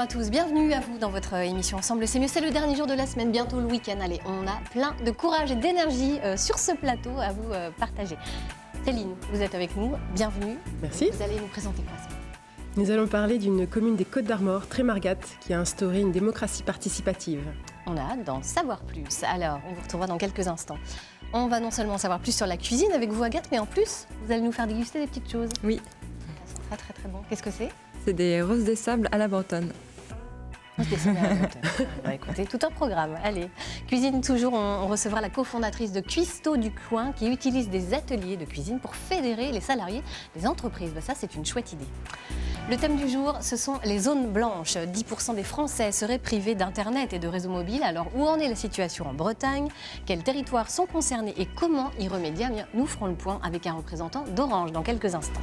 à tous, bienvenue à vous dans votre émission Ensemble c'est mieux. C'est le dernier jour de la semaine, bientôt le week-end. Allez, on a plein de courage et d'énergie sur ce plateau à vous partager. Céline, vous êtes avec nous, bienvenue. Merci. Vous allez nous présenter quoi ce matin ? Nous allons parler d'une commune des Côtes-d'Armor, très margate, qui a instauré une démocratie participative. On a hâte d'en savoir plus. Alors, on vous retrouvera dans quelques instants. On va non seulement savoir plus sur la cuisine avec vous Agathe, mais en plus, vous allez nous faire déguster des petites choses. Oui. Ça sent très très très bon. Qu'est-ce que c'est ? C'est des roses des sables à la bretonne. Écoutez, tout un programme. Allez, cuisine toujours, on recevra la cofondatrice de Cuisto du Coin qui utilise des ateliers de cuisine pour fédérer les salariés des entreprises. Ça, c'est une chouette idée. Le thème du jour, ce sont les zones blanches. 10% des Français seraient privés d'Internet et de réseaux mobiles. Alors, où en est la situation en Bretagne ? Quels territoires sont concernés et comment y remédier ? Nous ferons le point avec un représentant d'Orange dans quelques instants.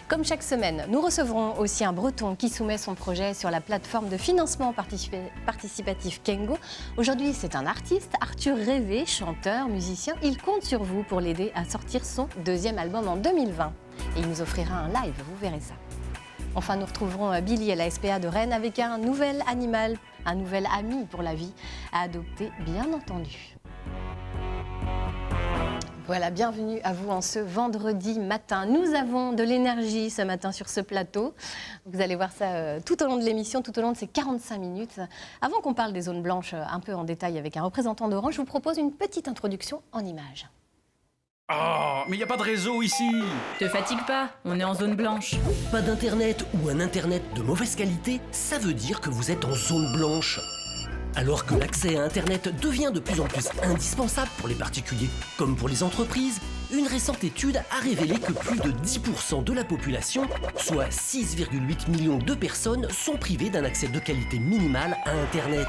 Comme chaque semaine, nous recevrons aussi un Breton qui soumet son projet sur la plateforme de financement participatif Kengo. Aujourd'hui, c'est un artiste, Arthur Révé, chanteur, musicien. Il compte sur vous pour l'aider à sortir son deuxième album en 2020. Et il nous offrira un live, vous verrez ça. Enfin, nous retrouverons Billy à la SPA de Rennes avec un nouvel animal, un nouvel ami pour la vie à adopter, bien entendu. Voilà, bienvenue à vous en ce vendredi matin. Nous avons de l'énergie ce matin sur ce plateau. Vous allez voir ça tout au long de l'émission, tout au long de ces 45 minutes. Avant qu'on parle des zones blanches un peu en détail avec un représentant d'Orange, je vous propose une petite introduction en images. Oh, mais il n'y a pas de réseau ici. Te fatigue pas, on est en zone blanche. Pas d'internet ou un internet de mauvaise qualité, ça veut dire que vous êtes en zone blanche. Alors que l'accès à Internet devient de plus en plus indispensable pour les particuliers comme pour les entreprises, une récente étude a révélé que plus de 10% de la population, soit 6,8 millions de personnes, sont privées d'un accès de qualité minimale à Internet.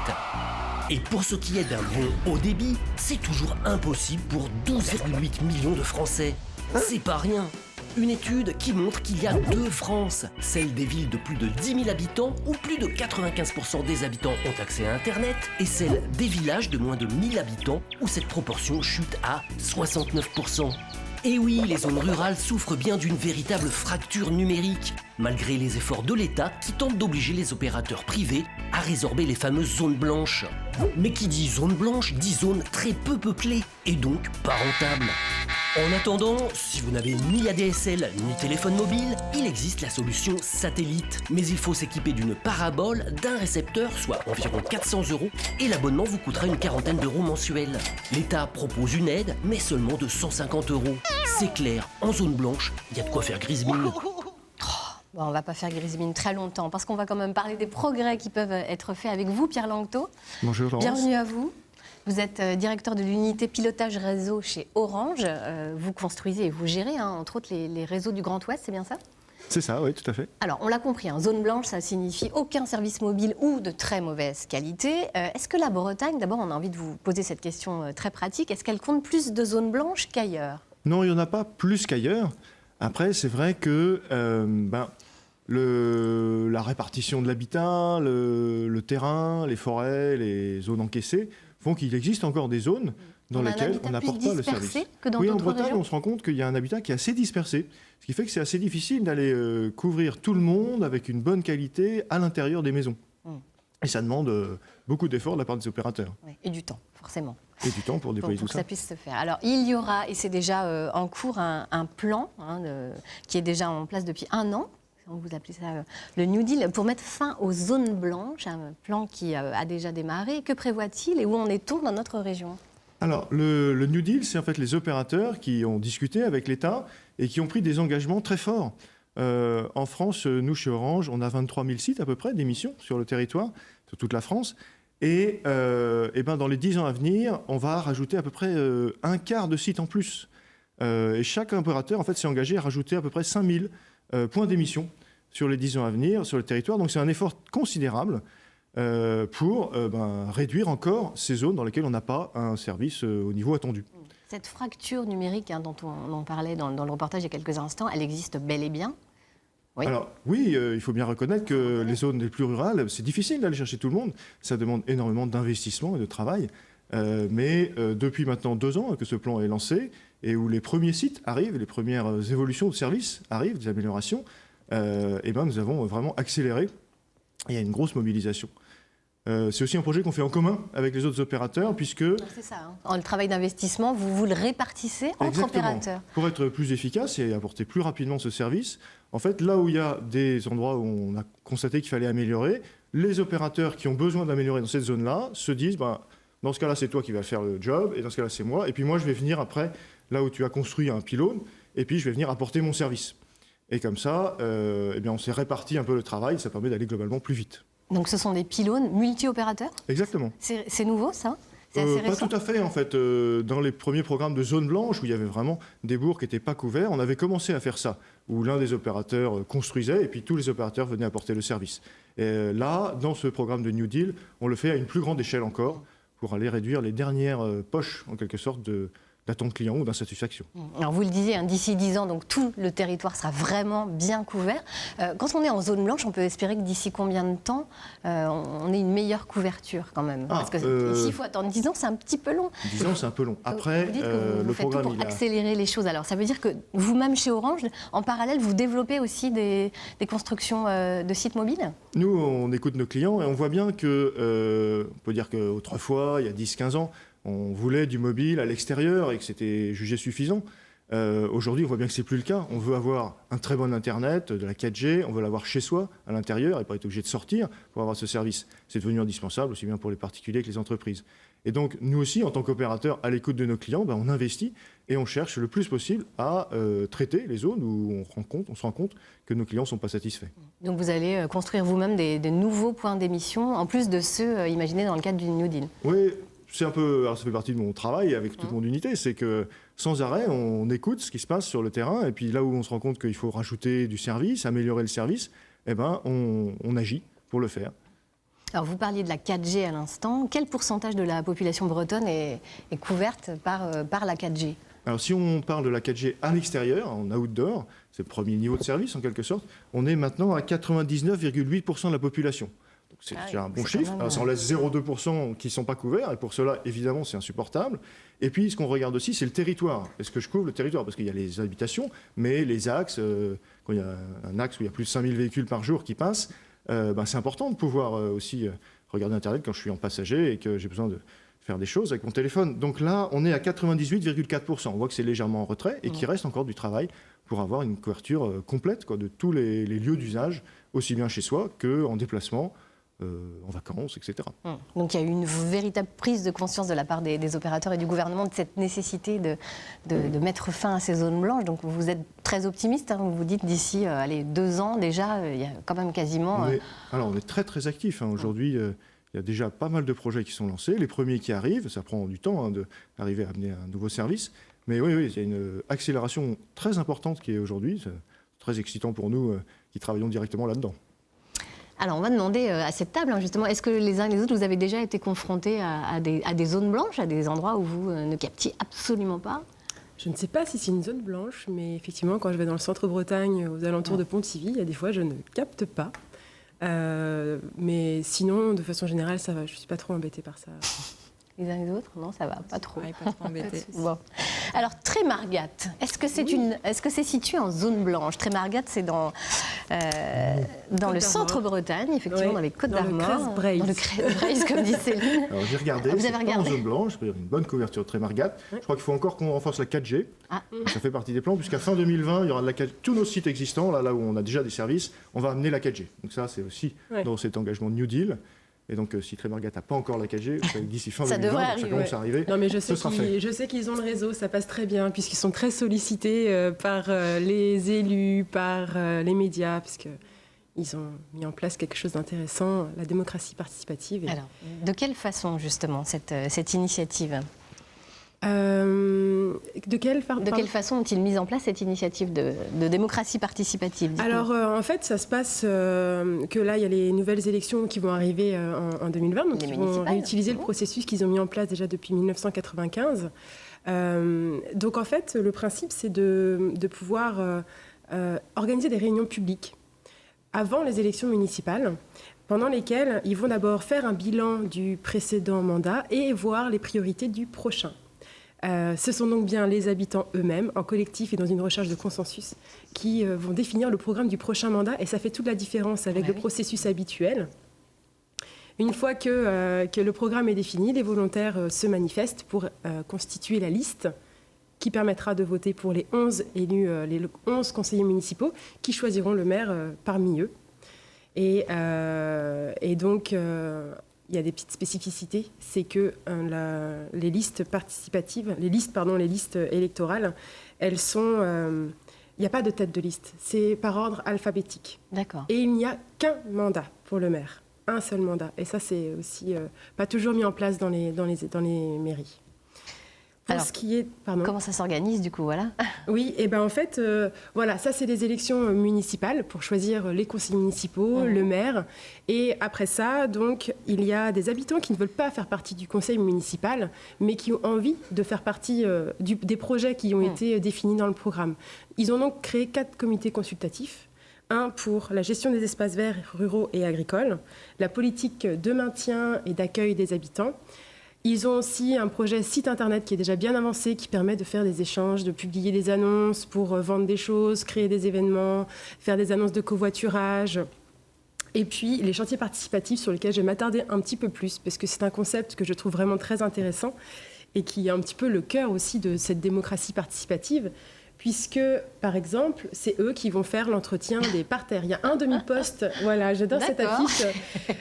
Et pour ce qui est d'un bon haut débit, c'est toujours impossible pour 12,8 millions de Français. C'est pas rien. Une étude qui montre qu'il y a deux France, celle des villes de plus de 10 000 habitants où plus de 95% des habitants ont accès à Internet et celle des villages de moins de 1000 habitants où cette proportion chute à 69%. Et oui, les zones rurales souffrent bien d'une véritable fracture numérique, malgré les efforts de l'État qui tentent d'obliger les opérateurs privés à résorber les fameuses zones blanches. Mais qui dit zone blanche dit zone très peu peuplée et donc pas rentable. En attendant, si vous n'avez ni ADSL ni téléphone mobile, il existe la solution satellite. Mais il faut s'équiper d'une parabole, d'un récepteur, soit environ 400 €, et l'abonnement vous coûtera une quarantaine d'euros mensuels. L'État propose une aide, mais seulement de 150 €. C'est clair, en zone blanche, il y a de quoi faire grise mine. Bon, on ne va pas faire grise mine très longtemps parce qu'on va quand même parler des progrès qui peuvent être faits avec vous, Pierre Langto. Bonjour Laurence. Bienvenue à vous. Vous êtes directeur de l'unité pilotage réseau chez Orange. Vous construisez et vous gérez, entre autres, les réseaux du Grand Ouest, c'est bien ça ? C'est ça, oui, tout à fait. Alors, on l'a compris, zone blanche, ça signifie aucun service mobile ou de très mauvaise qualité. Est-ce que la Bretagne, d'abord, on a envie de vous poser cette question très pratique, est-ce qu'elle compte plus de zones blanches qu'ailleurs ? Non, il n'y en a pas plus qu'ailleurs. Après, c'est vrai que la répartition de l'habitat, le terrain, les forêts, les zones encaissées font qu'il existe encore des zones dans lesquelles on n'apporte pas le service. Que dans oui, en d'autres Bretagne, régions. on se rend compte qu'il y a un habitat qui est assez dispersé, ce qui fait que c'est assez difficile d'aller couvrir tout le monde avec une bonne qualité à l'intérieur des maisons. Et ça demande beaucoup d'efforts de la part des opérateurs. Oui, et du temps, forcément. Et du temps pour déployer pour tout que ça ça. puisse se faire. Alors, il y aura, et c'est déjà en cours, un plan qui est déjà en place depuis 1 an. On vous appelez ça le New Deal, pour mettre fin aux zones blanches, un plan qui a déjà démarré. Que prévoit-il et où en est-on dans notre région ? Alors, le New Deal, c'est en fait les opérateurs qui ont discuté avec l'État et qui ont pris des engagements très forts. En France, nous, chez Orange, on a 23 000 sites à peu près d'émissions sur le territoire, sur toute la France. Et dans les 10 ans à venir, on va rajouter à peu près un quart de sites en plus. Et chaque opérateur, en fait, s'est engagé à rajouter à peu près 5 000 points d'émission sur les 10 ans à venir sur le territoire. Donc c'est un effort considérable pour réduire encore ces zones dans lesquelles on n'a pas un service au niveau attendu. Cette fracture numérique dont on en parlait dans le reportage il y a quelques instants, elle existe bel et bien ? Oui. Alors oui, il faut bien reconnaître que les zones les plus rurales, c'est difficile d'aller chercher tout le monde. Ça demande énormément d'investissement et de travail. Mais depuis maintenant 2 ans que ce plan est lancé et où les premiers sites arrivent, les premières évolutions de services arrivent, des améliorations, nous avons vraiment accéléré Il y a une grosse mobilisation. C'est aussi un projet qu'on fait en commun avec les autres opérateurs, puisque... C'est ça, hein. Le travail d'investissement, vous le répartissez entre Exactement. opérateurs. Pour être plus efficace et apporter plus rapidement ce service, en fait, là où il y a des endroits où on a constaté qu'il fallait améliorer, les opérateurs qui ont besoin d'améliorer dans cette zone-là se disent, dans ce cas-là, c'est toi qui vas faire le job, et dans ce cas-là, c'est moi, et puis moi, je vais venir après, là où tu as construit un pylône, et puis je vais venir apporter mon service. Et comme ça, on s'est réparti un peu le travail, ça permet d'aller globalement plus vite. Donc ce sont des pylônes multi-opérateurs? Exactement. C'est nouveau, ça? C'est assez Pas récent? tout à fait, en fait. Dans les premiers programmes de zone blanche, où il y avait vraiment des bourgs qui n'étaient pas couverts, on avait commencé à faire ça, où l'un des opérateurs construisait, et puis tous les opérateurs venaient apporter le service. Et là, dans ce programme de New Deal, on le fait à une plus grande échelle encore, pour aller réduire les dernières poches, en quelque sorte, d'attente client ou d'insatisfaction. Alors vous le disiez, hein, d'ici 10 ans, donc tout le territoire sera vraiment bien couvert. Quand on est en zone blanche, on peut espérer que d'ici combien de temps on ait une meilleure couverture quand même? Parce que ici, il faut attendre 10 ans, c'est un petit peu long. 10 ans, c'est un peu long. Après, vous dites que vous le faites tout programme, pour accélérer les choses. Alors ça veut dire que vous-même chez Orange, en parallèle, vous développez aussi des constructions de sites mobiles? Nous, on écoute nos clients et on voit bien que, on peut dire qu'autrefois, il y a 10-15 ans, on voulait du mobile à l'extérieur et que c'était jugé suffisant. Aujourd'hui, on voit bien que ce n'est plus le cas. On veut avoir un très bon Internet, de la 4G, on veut l'avoir chez soi, à l'intérieur, et pas être obligé de sortir pour avoir ce service. C'est devenu indispensable, aussi bien pour les particuliers que les entreprises. Et donc, nous aussi, en tant qu'opérateurs, à l'écoute de nos clients, on investit et on cherche le plus possible à traiter les zones où on se rend compte que nos clients ne sont pas satisfaits. Donc vous allez construire vous-même des nouveaux points d'émission, en plus de ceux imaginés dans le cadre du New Deal? Oui. C'est un peu, alors ça fait partie de mon travail avec toute mon unité, c'est que sans arrêt, on écoute ce qui se passe sur le terrain, et puis là où on se rend compte qu'il faut rajouter du service, améliorer le service, on agit pour le faire. Alors vous parliez de la 4G à l'instant. Quel pourcentage de la population bretonne est couverte par la 4G? Alors si on parle de la 4G à l'extérieur, en outdoor, c'est le premier niveau de service en quelque sorte, on est maintenant à 99,8% de la population. C'est déjà un bon chiffre. Alors, ça en laisse 0,2% qui ne sont pas couverts. Et pour cela, évidemment, c'est insupportable. Et puis, ce qu'on regarde aussi, c'est le territoire. Est-ce que je couvre le territoire? Parce qu'il y a les habitations, mais les axes, quand il y a un axe où il y a plus de 5000 véhicules par jour qui passent, c'est important de pouvoir aussi regarder Internet quand je suis en passager et que j'ai besoin de faire des choses avec mon téléphone. Donc là, on est à 98,4%. On voit que c'est légèrement en retrait et qu'il reste encore du travail pour avoir une couverture complète de tous les lieux d'usage, aussi bien chez soi qu'en déplacement, en vacances, etc. Donc il y a eu une véritable prise de conscience de la part des opérateurs et du gouvernement de cette nécessité de mettre fin à ces zones blanches. Donc vous êtes très optimiste, hein, vous vous dites d'ici 2 ans déjà, il y a quand même quasiment... On est très très actifs. Aujourd'hui, il y a déjà pas mal de projets qui sont lancés. Les premiers qui arrivent, ça prend du temps d'arriver à amener un nouveau service. Mais oui, il y a une accélération très importante qui est aujourd'hui. C'est très excitant pour nous qui travaillons directement là-dedans. Alors, on va demander à cette table, justement, est-ce que les uns et les autres, vous avez déjà été confrontés à des zones blanches, à des endroits où vous ne captiez absolument pas? Je ne sais pas si c'est une zone blanche, mais effectivement, quand je vais dans le centre-Bretagne, aux alentours de Pontivy, il y a des fois, je ne capte pas. Mais sinon, de façon générale, ça va. Je ne suis pas trop embêtée par ça. Les uns et les autres? Non, ça va, pas trop. Ouais, pas trop embêté. Bon. Alors, Trémargat, est-ce que c'est situé en zone blanche? Trémargat, c'est dans le centre-Bretagne, effectivement, dans les Côtes d'Armor. Dans le Creuse-Braise. Dans le Creuse-Braise, comme dit Céline. Alors j'ai regardé, Vous c'est avez pas regardé en zone blanche, c'est-à-dire une bonne couverture de Trémargat. Je crois qu'il faut encore qu'on renforce la 4G. Ça fait partie des plans, puisqu'à fin 2020, il y aura de la 4G. Tous nos sites existants, là où on a déjà des services, on va amener la 4G. Donc ça, c'est aussi dans cet engagement New Deal. Et donc, si Trémargat n'a pas encore la 4G, d'ici fin 2020, ça commence à arriver. Non, mais je sais qu'ils ont le réseau, ça passe très bien, puisqu'ils sont très sollicités par les élus, par les médias, puisqu'ils ont mis en place quelque chose d'intéressant, la démocratie participative. Alors, de quelle façon, justement, cette initiative? De quelle façon ont-ils mis en place cette initiative de démocratie participative? Alors, en fait, ça se passe que là, il y a les nouvelles élections qui vont arriver en 2020. Donc, ils vont réutiliser le processus qu'ils ont mis en place déjà depuis 1995. Donc, en fait, le principe, c'est de pouvoir organiser des réunions publiques avant les élections municipales, pendant lesquelles ils vont d'abord faire un bilan du précédent mandat et voir les priorités du prochain. Ce sont donc bien les habitants eux-mêmes, en collectif et dans une recherche de consensus, qui vont définir le programme du prochain mandat. Et ça fait toute la différence avec le processus habituel. Une fois que le programme est défini, les volontaires se manifestent pour constituer la liste qui permettra de voter pour les 11 élus, les 11 conseillers municipaux qui choisiront le maire parmi eux. Et donc, il y a des petites spécificités, c'est que les listes participatives, les listes électorales, elles sont... il n'y a pas de tête de liste, c'est par ordre alphabétique. D'accord. Et il n'y a qu'un mandat pour le maire, un seul mandat. Et ça, c'est aussi pas toujours mis en place dans les mairies. Alors, comment ça s'organise du coup, voilà. Oui, et ben en fait, voilà, ça c'est les élections municipales pour choisir les conseillers municipaux, le maire. Et après ça, donc, il y a des habitants qui ne veulent pas faire partie du conseil municipal, mais qui ont envie de faire partie des projets qui ont été définis dans le programme. Ils ont donc créé 4 comités consultatifs. Un pour la gestion des espaces verts, ruraux et agricoles, la politique de maintien et d'accueil des habitants. Ils ont aussi un projet site internet qui est déjà bien avancé, qui permet de faire des échanges, de publier des annonces pour vendre des choses, créer des événements, faire des annonces de covoiturage. Et puis les chantiers participatifs sur lesquels je vais m'attarder un petit peu plus, parce que c'est un concept que je trouve vraiment très intéressant et qui est un petit peu le cœur aussi de cette démocratie participative. Puisque, par exemple, c'est eux qui vont faire l'entretien des parterres. Il y a un demi-poste, voilà, j'adore cette affiche,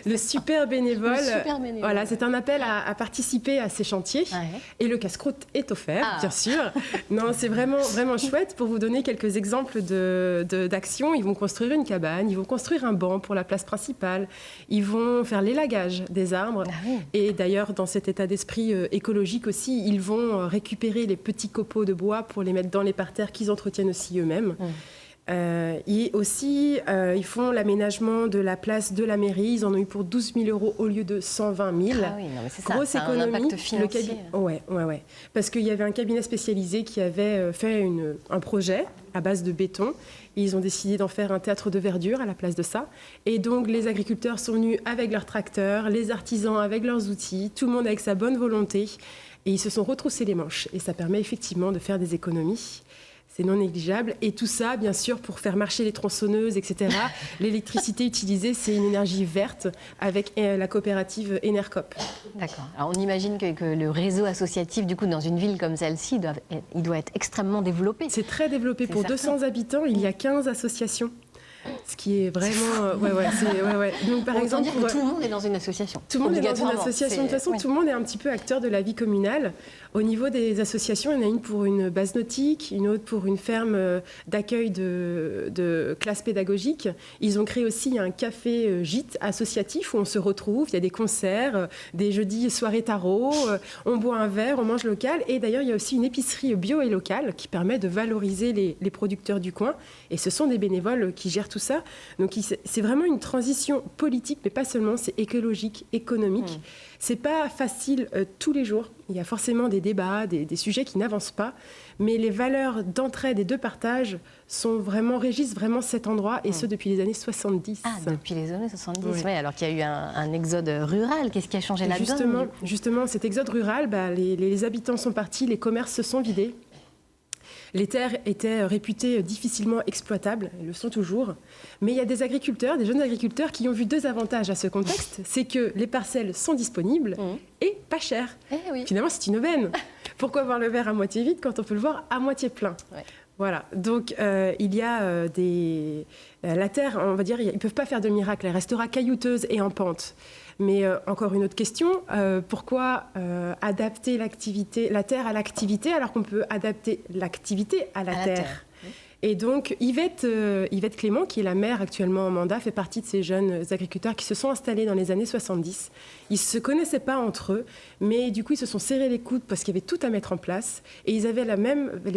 le super bénévole. Voilà, c'est un appel à participer à ces chantiers. Ouais. Et le casse-croûte est offert, bien sûr. Non, c'est vraiment, vraiment chouette. Pour vous donner quelques exemples d'actions, ils vont construire une cabane, ils vont construire un banc pour la place principale, ils vont faire l'élagage des arbres. Ah oui. Et d'ailleurs, dans cet état d'esprit écologique aussi, ils vont récupérer les petits copeaux de bois pour les mettre dans les parterres qu'ils entretiennent aussi eux-mêmes. Et aussi, ils font l'aménagement de la place de la mairie. Ils en ont eu pour 12 000 € au lieu de 120 000. Ah oui, non, mais c'est ça, grosse économie. Un impact financier. Ouais. Parce qu'il y avait un cabinet spécialisé qui avait fait un projet à base de béton. Et ils ont décidé d'en faire un théâtre de verdure à la place de ça. Et donc, les agriculteurs sont venus avec leurs tracteurs, les artisans avec leurs outils, tout le monde avec sa bonne volonté. Et ils se sont retroussés les manches. Et ça permet effectivement de faire des économies. C'est non négligeable. Et tout ça, bien sûr, pour faire marcher les tronçonneuses, etc. L'électricité utilisée, c'est une énergie verte avec la coopérative Enercop. D'accord. Alors, on imagine que le réseau associatif, du coup, dans une ville comme celle-ci, il doit être extrêmement développé. C'est très développé. Pour 200 habitants, il y a 15 associations. Ce qui est vraiment... Donc, par exemple, tout le monde est dans une association. Tout le monde est dans une association. De toute façon, tout le monde est un petit peu acteur de la vie communale. Au niveau des associations, il y en a une pour une base nautique, une autre pour une ferme d'accueil de classes pédagogiques. Ils ont créé aussi un café gîte associatif où on se retrouve. Il y a des concerts, des jeudis soirées tarot. On boit un verre, on mange local. Et d'ailleurs, il y a aussi une épicerie bio et locale qui permet de valoriser les producteurs du coin. Et ce sont des bénévoles qui gèrent tout ça. Donc, c'est vraiment une transition politique, mais pas seulement. C'est écologique, économique. C'est pas facile tous les jours. Il y a forcément des débats, des sujets qui n'avancent pas. Mais les valeurs d'entraide et de partage régissent vraiment cet endroit, et ce depuis les années 70. Ah, depuis les années 70, oui. Alors qu'il y a eu un exode rural. Qu'est-ce qui a changé là-dedans ? Justement, cet exode rural, les habitants sont partis, les commerces se sont vidés. Les terres étaient réputées difficilement exploitables, elles le sont toujours. Mais il y a des agriculteurs, des jeunes agriculteurs qui ont vu 2 avantages à ce contexte. C'est que les parcelles sont disponibles et pas chères. Oui. Finalement, c'est une aubaine. Pourquoi voir le verre à moitié vide quand on peut le voir à moitié plein ? Voilà, donc il y a la terre, on va dire, ils ne peuvent pas faire de miracle, elle restera caillouteuse et en pente. Mais encore une autre question, pourquoi adapter la terre à l'activité alors qu'on peut adapter l'activité à la terre. Et donc Yvette Clément, qui est la maire actuellement en mandat, fait partie de ces jeunes agriculteurs qui se sont installés dans les années 70. Ils ne se connaissaient pas entre eux, mais du coup ils se sont serrés les coudes parce qu'il y avait tout à mettre en place. Et ils avaient les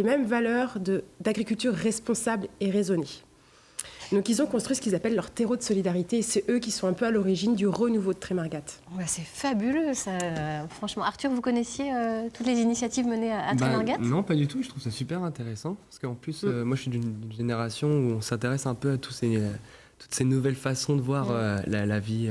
mêmes valeurs d'agriculture responsable et raisonnée. Donc ils ont construit ce qu'ils appellent leur terreau de solidarité, et c'est eux qui sont un peu à l'origine du renouveau de Trémargat. C'est fabuleux ça, franchement. Arthur, vous connaissiez toutes les initiatives menées à Trémargat ? Non, pas du tout, je trouve ça super intéressant, parce qu'en plus, moi je suis d'une génération où on s'intéresse un peu à toutes ces nouvelles façons de voir la vie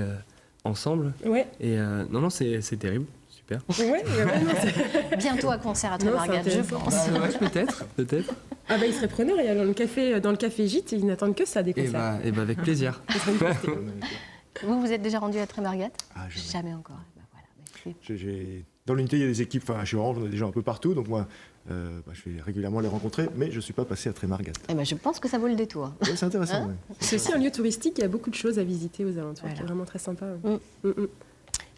ensemble. Ouais. Et non, c'est terrible. super. Ouais, non, Bientôt à concert à Non, Trémargat, c'est je intéressant. pense. Ouais, peut-être. Ah bah, ils seraient preneurs. Il y a dans le café Gîte, ils n'attendent que ça, des Et concerts. bah, avec plaisir. Vous êtes déjà rendu à Trémargat? Ah, Jamais encore. Bah, voilà. Bah, écoutez, Dans l'unité, il y a des équipes, chez Orange, on a des gens un peu partout, donc moi, je vais régulièrement les rencontrer, mais je ne suis pas passé à Trémargat. eh ben, je pense que ça vaut le détour. Ouais, c'est intéressant. Hein ouais. C'est aussi un lieu touristique, il y a beaucoup de choses à visiter aux alentours, qui est vraiment très sympa.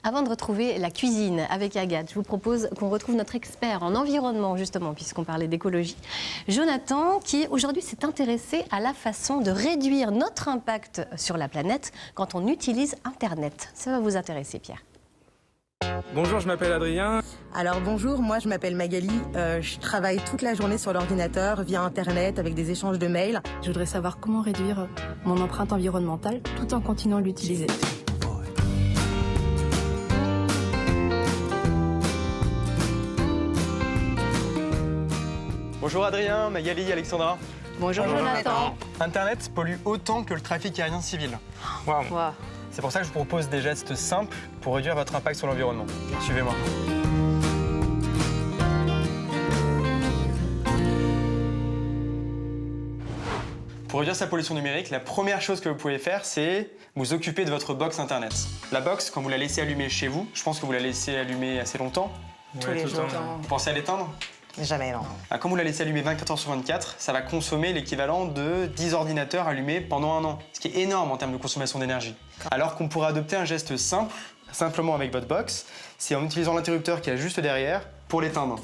Avant de retrouver la cuisine avec Agathe, je vous propose qu'on retrouve notre expert en environnement, justement, puisqu'on parlait d'écologie, Jonathan, qui aujourd'hui s'est intéressé à la façon de réduire notre impact sur la planète quand on utilise Internet. Ça va vous intéresser, Pierre. Bonjour, je m'appelle Adrien. Alors bonjour, moi je m'appelle Magali, je travaille toute la journée sur l'ordinateur, via Internet, avec des échanges de mails. Je voudrais savoir comment réduire mon empreinte environnementale tout en continuant de l'utiliser. Bonjour Adrien, Magali, Alexandra. Bonjour Jonathan. Internet pollue autant que le trafic aérien civil. Waouh. C'est pour ça que je vous propose des gestes simples pour réduire votre impact sur l'environnement. Suivez-moi. Pour réduire sa pollution numérique, la première chose que vous pouvez faire, c'est vous occuper de votre box Internet. La box, quand vous la laissez allumer chez vous, je pense que vous la laissez allumer assez longtemps. Tous les jours. Vous pensez à l'éteindre? Jamais, non. Quand vous la laissez allumer 24 heures sur 24, ça va consommer l'équivalent de 10 ordinateurs allumés pendant un an, ce qui est énorme en termes de consommation d'énergie. Alors qu'on pourrait adopter un geste simple, simplement avec votre box, c'est en utilisant l'interrupteur qui est juste derrière pour l'éteindre.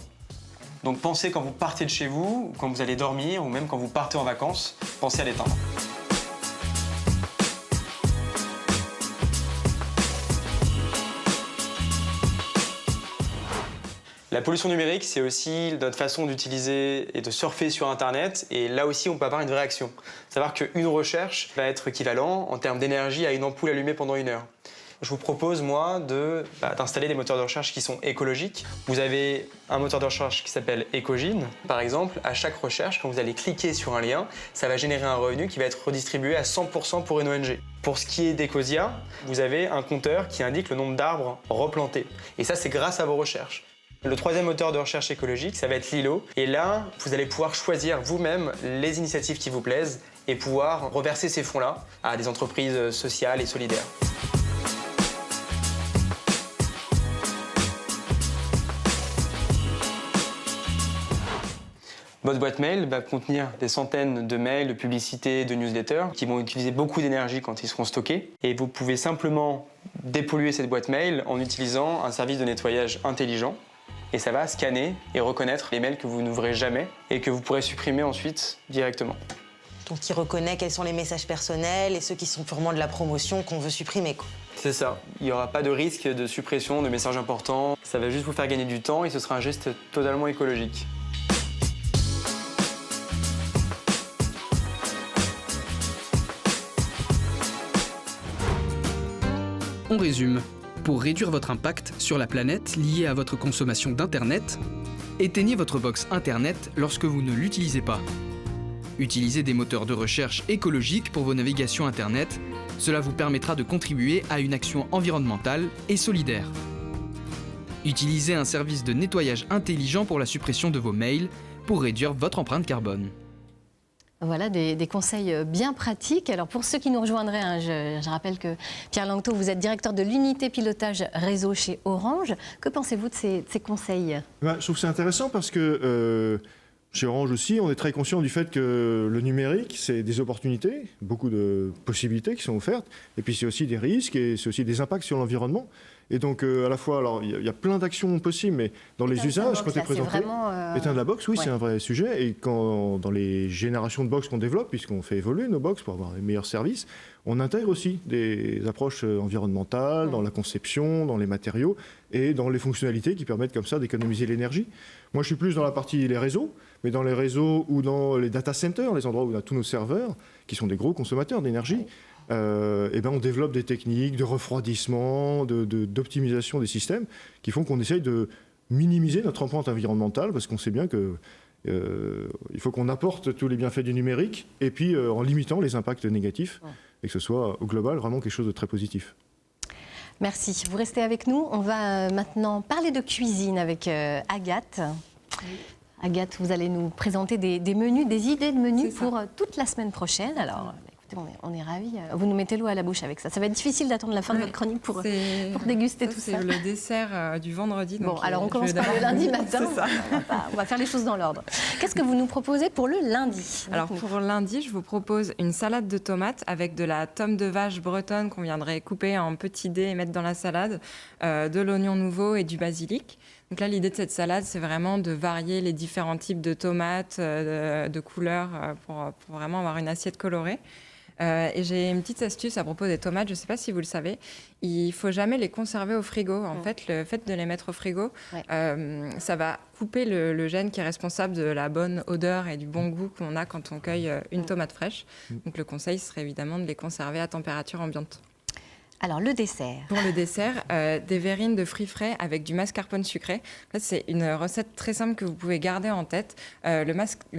Donc pensez quand vous partez de chez vous, ou quand vous allez dormir, ou même quand vous partez en vacances, pensez à l'éteindre. La pollution numérique, c'est aussi notre façon d'utiliser et de surfer sur Internet. Et là aussi, on peut avoir une vraie action. Savoir qu'une recherche va être équivalent en termes d'énergie à une ampoule allumée pendant 1 heure. Je vous propose, moi, d'installer des moteurs de recherche qui sont écologiques. Vous avez un moteur de recherche qui s'appelle Ecogine. Par exemple, à chaque recherche, quand vous allez cliquer sur un lien, ça va générer un revenu qui va être redistribué à 100% pour une ONG. Pour ce qui est d'Ecosia, vous avez un compteur qui indique le nombre d'arbres replantés. Et ça, c'est grâce à vos recherches. Le troisième moteur de recherche écologique, ça va être Lilo. Et là, vous allez pouvoir choisir vous-même les initiatives qui vous plaisent et pouvoir reverser ces fonds-là à des entreprises sociales et solidaires. Votre boîte mail va contenir des centaines de mails, de publicités, de newsletters qui vont utiliser beaucoup d'énergie quand ils seront stockés. Et vous pouvez simplement dépolluer cette boîte mail en utilisant un service de nettoyage intelligent. Et ça va scanner et reconnaître les mails que vous n'ouvrez jamais et que vous pourrez supprimer ensuite directement. Donc il reconnaît quels sont les messages personnels et ceux qui sont purement de la promotion qu'on veut supprimer, quoi. C'est ça. Il n'y aura pas de risque de suppression de messages importants. Ça va juste vous faire gagner du temps et ce sera un geste totalement écologique. On résume. Pour réduire votre impact sur la planète lié à votre consommation d'Internet, éteignez votre box Internet lorsque vous ne l'utilisez pas. Utilisez des moteurs de recherche écologiques pour vos navigations Internet. Cela vous permettra de contribuer à une action environnementale et solidaire. Utilisez un service de nettoyage intelligent pour la suppression de vos mails pour réduire votre empreinte carbone. Voilà des conseils bien pratiques. Alors pour ceux qui nous rejoindraient, je rappelle que Pierre Langto, vous êtes directeur de l'unité pilotage réseau chez Orange. Que pensez-vous de ces conseils ? Je trouve que c'est intéressant parce que chez Orange aussi, on est très conscient du fait que le numérique, c'est des opportunités, beaucoup de possibilités qui sont offertes, et puis c'est aussi des risques et c'est aussi des impacts sur l'environnement. Et donc, à la fois, alors il y a plein d'actions possibles, mais dans les usages, quand tu es présenté, éteindre la box, oui, ouais. C'est un vrai sujet. Et dans les générations de box qu'on développe, puisqu'on fait évoluer nos box pour avoir les meilleurs services, on intègre aussi des approches environnementales dans la conception, dans les matériaux et dans les fonctionnalités qui permettent comme ça d'économiser l'énergie. Moi, je suis plus dans la partie les réseaux, mais dans les réseaux ou dans les data centers, les endroits où on a tous nos serveurs, qui sont des gros consommateurs d'énergie, on développe des techniques de refroidissement, d'optimisation des systèmes qui font qu'on essaye de minimiser notre empreinte environnementale parce qu'on sait bien que il faut qu'on apporte tous les bienfaits du numérique et puis en limitant les impacts négatifs et que ce soit au global vraiment quelque chose de très positif. Merci. Vous restez avec nous. On va maintenant parler de cuisine avec Agathe. Agathe, vous allez nous présenter des menus, des idées de menus pour toute la semaine prochaine. Alors, écoutez, on est ravis. Vous nous mettez l'eau à la bouche avec ça. Ça va être difficile d'attendre la fin de votre chronique pour déguster tout ça. C'est le dessert du vendredi. Bon, alors on commence par le lundi matin. On va faire les choses dans l'ordre. Qu'est-ce que vous nous proposez pour le lundi? Alors pour lundi, je vous propose une salade de tomates avec de la tome de vache bretonne qu'on viendrait couper en petits dés et mettre dans la salade, de l'oignon nouveau et du basilic. Donc là, l'idée de cette salade, c'est vraiment de varier les différents types de tomates, de couleurs, pour vraiment avoir une assiette colorée. Et j'ai une petite astuce à propos des tomates, je ne sais pas si vous le savez, il ne faut jamais les conserver au frigo. En fait, le fait de les mettre au frigo, ça va couper le gène qui est responsable de la bonne odeur et du bon goût qu'on a quand on cueille une tomate fraîche. Donc le conseil serait évidemment de les conserver à température ambiante. Alors, le dessert. Pour le dessert, des verrines de fruits frais avec du mascarpone sucré. Là, c'est une recette très simple que vous pouvez garder en tête. Le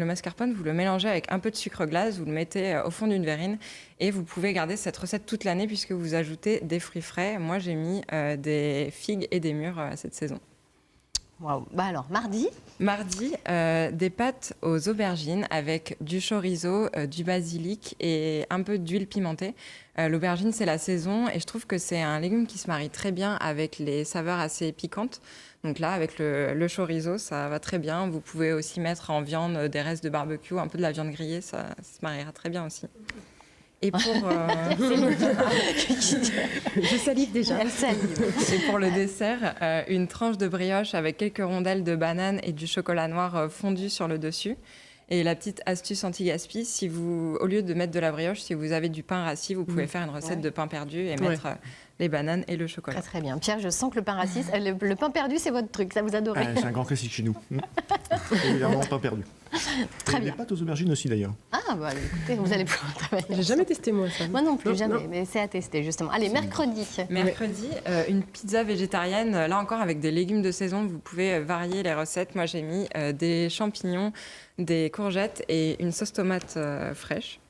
mascarpone, vous le mélangez avec un peu de sucre glace, vous le mettez au fond d'une verrine et vous pouvez garder cette recette toute l'année puisque vous ajoutez des fruits frais. Moi, j'ai mis des figues et des mûres cette saison. Wow. Bah alors, mardi, des pâtes aux aubergines avec du chorizo, du basilic et un peu d'huile pimentée. L'aubergine, c'est la saison et je trouve que c'est un légume qui se marie très bien avec les saveurs assez piquantes. Donc là, avec le chorizo, ça va très bien. Vous pouvez aussi mettre en viande des restes de barbecue, un peu de la viande grillée, ça se mariera très bien aussi. Et pour je salive déjà. Elle salive. Et pour le dessert, une tranche de brioche avec quelques rondelles de banane et du chocolat noir fondu sur le dessus. Et la petite astuce anti-gaspi, au lieu de mettre de la brioche, si vous avez du pain rassis, vous pouvez faire une recette de pain perdu et mettre les bananes et le chocolat. Très bien. Pierre, je sens que le pain rassis, le pain perdu, c'est votre truc, ça vous adorez. C'est un grand classique chez nous. Évidemment, pain perdu. Très bien. Les pâtes aux aubergines aussi d'ailleurs. Ah, bah écoutez, vous allez pouvoir travailler. J'ai jamais testé moi ça. Moi non plus, jamais, mais c'est à tester justement. Allez, mercredi. Mercredi, une pizza végétarienne, là encore avec des légumes de saison, vous pouvez varier les recettes. Moi j'ai mis des champignons, des courgettes et une sauce tomate fraîche.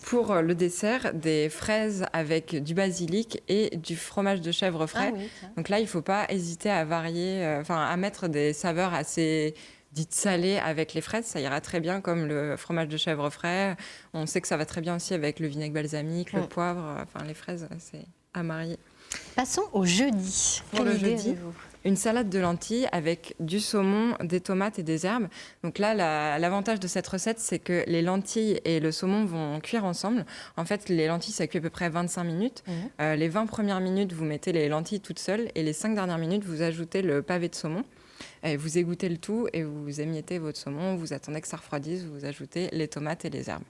Pour le dessert, des fraises avec du basilic et du fromage de chèvre frais. Donc là, il ne faut pas hésiter à varier, à mettre des saveurs assez dites salées avec les fraises. Ça ira très bien comme le fromage de chèvre frais. On sait que ça va très bien aussi avec le vinaigre balsamique, le poivre. Les fraises, c'est à marier. Passons au jeudi. Pour le jeudi, une salade de lentilles avec du saumon, des tomates et des herbes. Donc là, l'avantage de cette recette, c'est que les lentilles et le saumon vont cuire ensemble. En fait, les lentilles, ça cuit à peu près 25 minutes. Les 20 premières minutes, vous mettez les lentilles toutes seules et les 5 dernières minutes, vous ajoutez le pavé de saumon. Et vous égouttez le tout et vous émiettez votre saumon. Vous attendez que ça refroidisse, vous ajoutez les tomates et les herbes.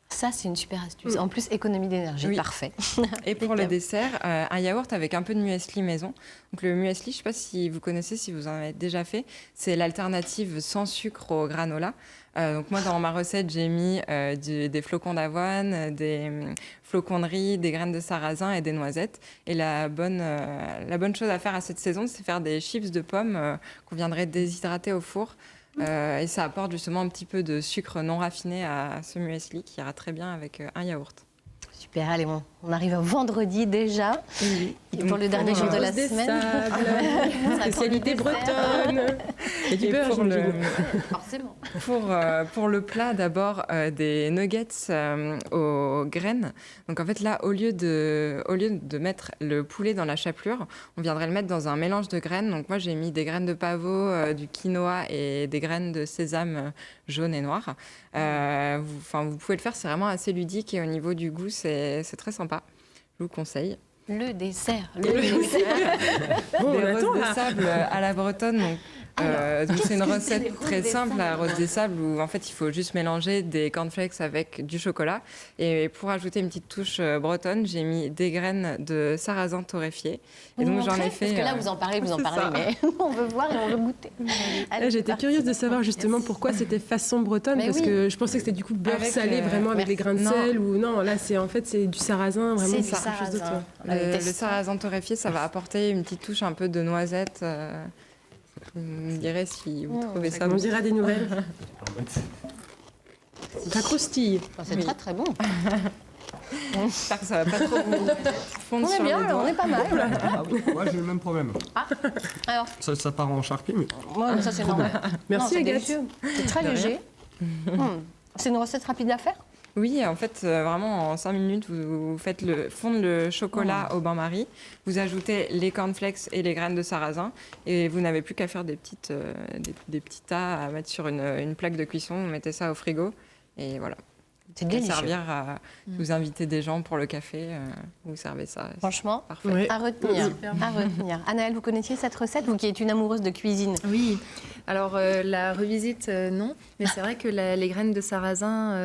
Ça, c'est une super astuce. En plus, économie d'énergie, parfait. Et pour le dessert, un yaourt avec un peu de muesli maison. Donc le muesli, je ne sais pas si vous connaissez, si vous en avez déjà fait, c'est l'alternative sans sucre au granola. Donc moi, dans ma recette, j'ai mis des flocons d'avoine, des flocons de riz, des graines de sarrasin et des noisettes. Et la bonne chose à faire à cette saison, c'est faire des chips de pommes qu'on viendrait déshydrater au four. Et ça apporte justement un petit peu de sucre non raffiné à ce muesli qui ira très bien avec un yaourt. Super, allez, on arrive au vendredi déjà. Oui. Et pour le dernier jour de la semaine. Spécialité bretonne. Et du beurre, forcément. Pour le plat, d'abord, des nuggets aux graines. Donc en fait, là, au lieu de mettre le poulet dans la chapelure, on viendrait le mettre dans un mélange de graines. Donc moi, j'ai mis des graines de pavot, du quinoa et des graines de sésame jaune et noir. Vous pouvez le faire, c'est vraiment assez ludique et au niveau du goût, c'est très sympa. Je vous conseille. Le dessert. Des roses de sable à la bretonne. Donc c'est une recette très simple, la rose des sables, où en fait il faut juste mélanger des cornflakes avec du chocolat. Et pour ajouter une petite touche bretonne, j'ai mis des graines de sarrasin torréfié. Et donc j'en ai fait. Parce que là vous en parlez, mais on veut voir et on veut goûter. J'étais curieuse de savoir justement pourquoi c'était façon bretonne, parce que je pensais que c'était du coup beurre salé vraiment avec des grains de sel, ou non, là c'est du sarrasin, vraiment c'est quelque chose d'autre. Le sarrasin torréfié, ça va apporter une petite touche un peu de noisette. Vous me direz si vous trouvez ça bon. On dira des nouvelles. Ça croustille. C'est très très bon. J'espère que ça va pas trop fondre sur On est bien, les là, doigts. on est pas mal. Ah oui, moi j'ai le même problème. Alors, Ça part en charpie, mais... ouais, mais ça c'est normal. Merci, Non, c'est Agathe. délicieux. C'est très De rien. léger. C'est une recette rapide à faire? Oui, en fait, vraiment en 5 minutes, vous faites fondre le chocolat au bain-marie, vous ajoutez les cornflakes et les graines de sarrasin, et vous n'avez plus qu'à faire des petits tas à mettre sur une plaque de cuisson. Vous mettez ça au frigo, et voilà. C'est Et délicieux. servir à vous inviter des gens pour le café, vous servez ça. Franchement, parfait. Oui. à retenir. À retenir. Anaëlle, vous connaissiez cette recette, vous qui êtes une amoureuse de cuisine? Oui, alors la revisite, non, mais c'est vrai que les graines de sarrasin,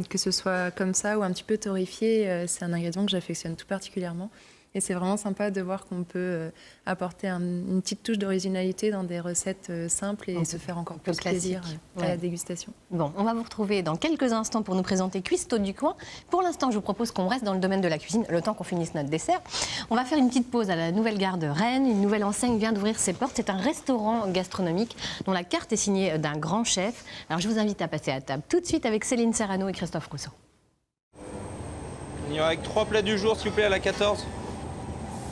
que ce soit comme ça ou un petit peu torréfiées, c'est un ingrédient que j'affectionne tout particulièrement. Et c'est vraiment sympa de voir qu'on peut apporter une petite touche d'originalité dans des recettes simples et se faire encore plus plaisir à la dégustation. Bon, on va vous retrouver dans quelques instants pour nous présenter Cuisto du coin. Pour l'instant, je vous propose qu'on reste dans le domaine de la cuisine, le temps qu'on finisse notre dessert. On va faire une petite pause à la nouvelle gare de Rennes. Une nouvelle enseigne vient d'ouvrir ses portes. C'est un restaurant gastronomique dont la carte est signée d'un grand chef. Alors, je vous invite à passer à table tout de suite avec Céline Serrano et Christophe Rousseau. On y va avec 3 plats du jour, s'il vous plaît, à la 14.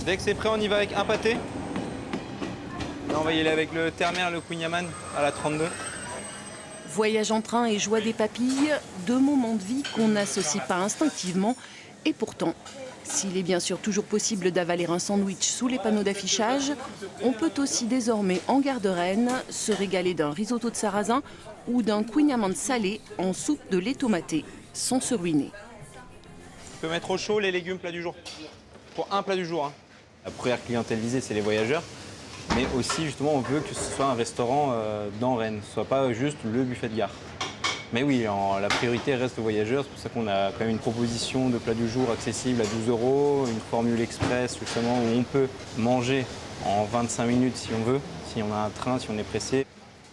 Dès que c'est prêt, on y va avec un pâté. Là, on va y aller avec le terre-mer, le kouign-amann à la 32. Voyage en train et joie des papilles, deux moments de vie qu'on n'associe pas instinctivement. Et pourtant, s'il est bien sûr toujours possible d'avaler un sandwich sous les panneaux d'affichage, on peut aussi désormais, en gare de Rennes, se régaler d'un risotto de sarrasin ou d'un kouign-amann salé en soupe de lait tomaté, sans se ruiner. On peut mettre au chaud les légumes plat du jour. Pour un plat du jour. La première clientèle visée, c'est les voyageurs. Mais aussi, justement, on veut que ce soit un restaurant dans Rennes. Ce ne soit pas juste le buffet de gare. Mais oui, la priorité reste aux voyageurs. C'est pour ça qu'on a quand même une proposition de plat du jour accessible à 12 €, une formule express, justement, où on peut manger en 25 minutes si on veut, si on a un train, si on est pressé.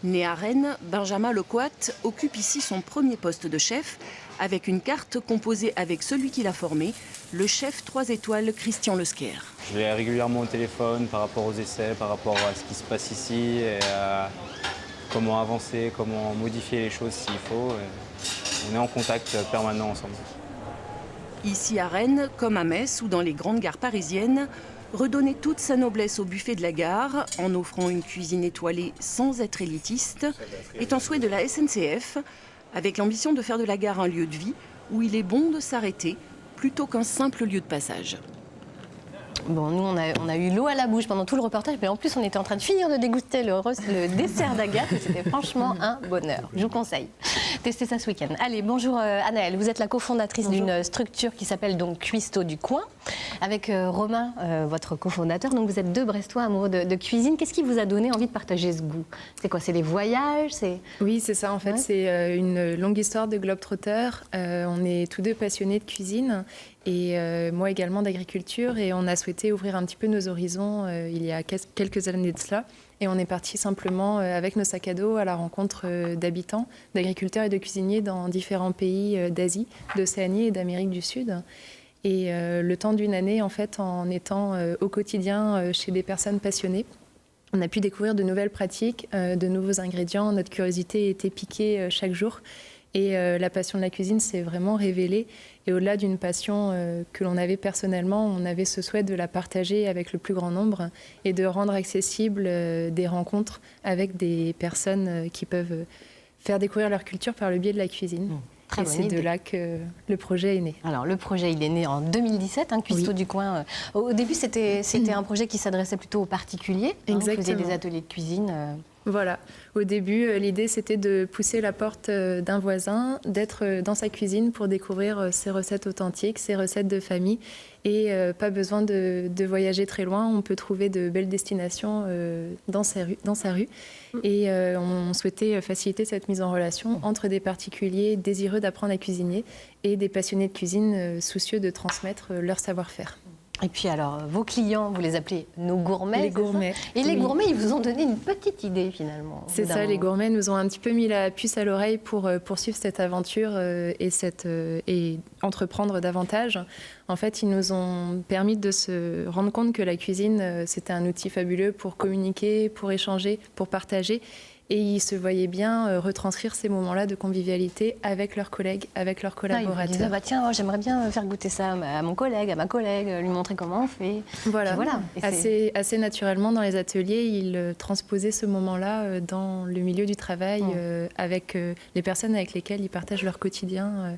Né à Rennes, Benjamin Lecoat occupe ici son premier poste de chef, avec une carte composée avec celui qui l'a formé, le chef 3 étoiles Christian Lesquer. Je l'ai régulièrement au téléphone par rapport aux essais, par rapport à ce qui se passe ici, et comment avancer, comment modifier les choses s'il faut. On est en contact permanent ensemble. Ici à Rennes, comme à Metz ou dans les grandes gares parisiennes, redonner toute sa noblesse au buffet de la gare en offrant une cuisine étoilée sans être élitiste est un souhait de la SNCF, avec l'ambition de faire de la gare un lieu de vie où il est bon de s'arrêter plutôt qu'un simple lieu de passage. Bon, nous, on a eu l'eau à la bouche pendant tout le reportage, mais en plus, on était en train de finir de déguster le dessert d'Agathe. C'était franchement un bonheur. Je vous conseille. Testez ça ce week-end. Allez, bonjour Anaëlle. Vous êtes la cofondatrice d'une structure qui s'appelle donc Cuisto du coin, avec Romain, votre cofondateur. Donc, vous êtes deux Brestois amoureux de cuisine. Qu'est-ce qui vous a donné envie de partager ce goût? C'est quoi? C'est les voyages? Oui, c'est ça. En fait, c'est une longue histoire de globetrotter. On est tous deux passionnés de cuisine. Et moi également d'agriculture, et on a souhaité ouvrir un petit peu nos horizons il y a quelques années de cela, et on est parti simplement avec nos sacs à dos à la rencontre d'habitants, d'agriculteurs et de cuisiniers dans différents pays d'Asie, d'Océanie et d'Amérique du Sud. Et le temps d'une année, en fait, en étant au quotidien chez des personnes passionnées, on a pu découvrir de nouvelles pratiques, de nouveaux ingrédients. Notre curiosité était piquée chaque jour. Et la passion de la cuisine s'est vraiment révélée. Et au-delà d'une passion que l'on avait personnellement, on avait ce souhait de la partager avec le plus grand nombre et de rendre accessible des rencontres avec des personnes qui peuvent faire découvrir leur culture par le biais de la cuisine. Et c'est de là que le projet est né. Alors, le projet, il est né en 2017, Cuisto du coin. Au début, c'était un projet qui s'adressait plutôt aux particuliers. Exactement. Vous faisiez des ateliers de cuisine. Voilà. Au début, l'idée, c'était de pousser la porte d'un voisin, d'être dans sa cuisine pour découvrir ses recettes authentiques, ses recettes de famille. Et pas besoin de voyager très loin. On peut trouver de belles destinations dans sa rue. Et on souhaitait faciliter cette mise en relation entre des particuliers désireux d'apprendre à cuisiner et des passionnés de cuisine soucieux de transmettre leur savoir-faire. Et puis alors, vos clients, vous les appelez nos gourmets. Les gourmets. Et les Oui. gourmets, ils vous ont donné une petite idée finalement. C'est ça, les gourmets nous ont un petit peu mis la puce à l'oreille pour poursuivre cette aventure et entreprendre davantage. En fait, ils nous ont permis de se rendre compte que la cuisine, c'était un outil fabuleux pour communiquer, pour échanger, pour partager. Et ils se voyaient bien retranscrire ces moments-là de convivialité avec leurs collègues, avec leurs collaborateurs. Ils disaient, bah, tiens, j'aimerais bien faire goûter ça à mon collègue, à ma collègue, lui montrer comment on fait. Voilà, Et assez naturellement dans les ateliers, ils transposaient ce moment-là dans le milieu du travail avec les personnes avec lesquelles ils partagent leur quotidien.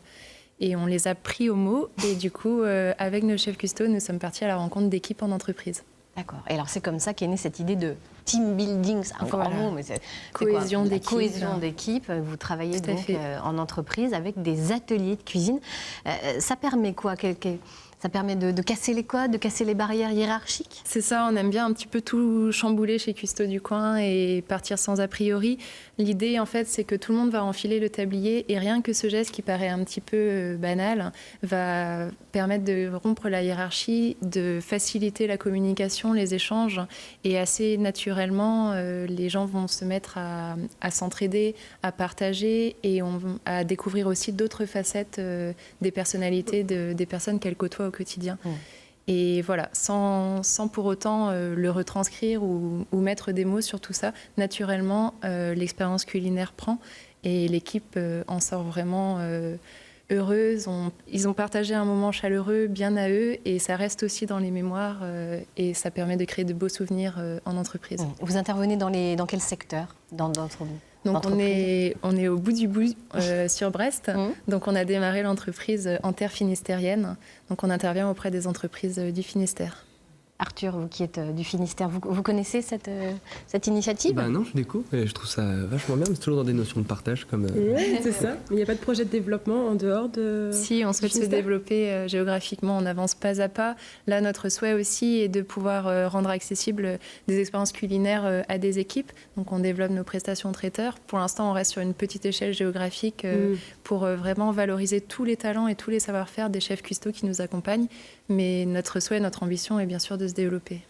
Et on les a pris au mot. Et du coup, avec nos chefs cuistots, nous sommes partis à la rencontre d'équipes en entreprise. D'accord. Et alors c'est comme ça qu'est née cette idée de team building, c'est un grand mot, mais c'est cohésion d'équipe. Cohésion d'équipe. Vous travaillez donc en entreprise avec des ateliers de cuisine. Ça permet quoi? Ça permet de casser les codes, de casser les barrières hiérarchiques? C'est ça, on aime bien un petit peu tout chambouler chez Cuistots du coin et partir sans a priori. L'idée, en fait, c'est que tout le monde va enfiler le tablier et rien que ce geste qui paraît un petit peu banal va permettre de rompre la hiérarchie, de faciliter la communication, les échanges. Et assez naturellement, les gens vont se mettre à s'entraider, à partager et à découvrir aussi d'autres facettes des personnalités des personnes qu'elles côtoient au quotidien. Et voilà, sans pour autant le retranscrire ou mettre des mots sur tout ça, naturellement, l'expérience culinaire prend et l'équipe en sort vraiment heureuse. Ils ont partagé un moment chaleureux, bien à eux, et ça reste aussi dans les mémoires et ça permet de créer de beaux souvenirs en entreprise. Vous intervenez dans quel secteur Donc on est au bout du bout sur Brest. Donc on a démarré l'entreprise en terre finistérienne. Donc on intervient auprès des entreprises du Finistère. Arthur, vous qui êtes du Finistère, vous connaissez cette initiative? Non, je découvre et je trouve ça vachement bien, mais c'est toujours dans des notions de partage. Comme Oui, c'est ça. Il n'y a pas de projet de développement en dehors de... Si, on souhaite se développer géographiquement, on avance pas à pas. Là, notre souhait aussi est de pouvoir rendre accessibles des expériences culinaires à des équipes. Donc on développe nos prestations traiteurs. Pour l'instant, on reste sur une petite échelle géographique pour vraiment valoriser tous les talents et tous les savoir-faire des chefs cuistots qui nous accompagnent. Mais notre souhait, notre ambition est bien sûr de se développer.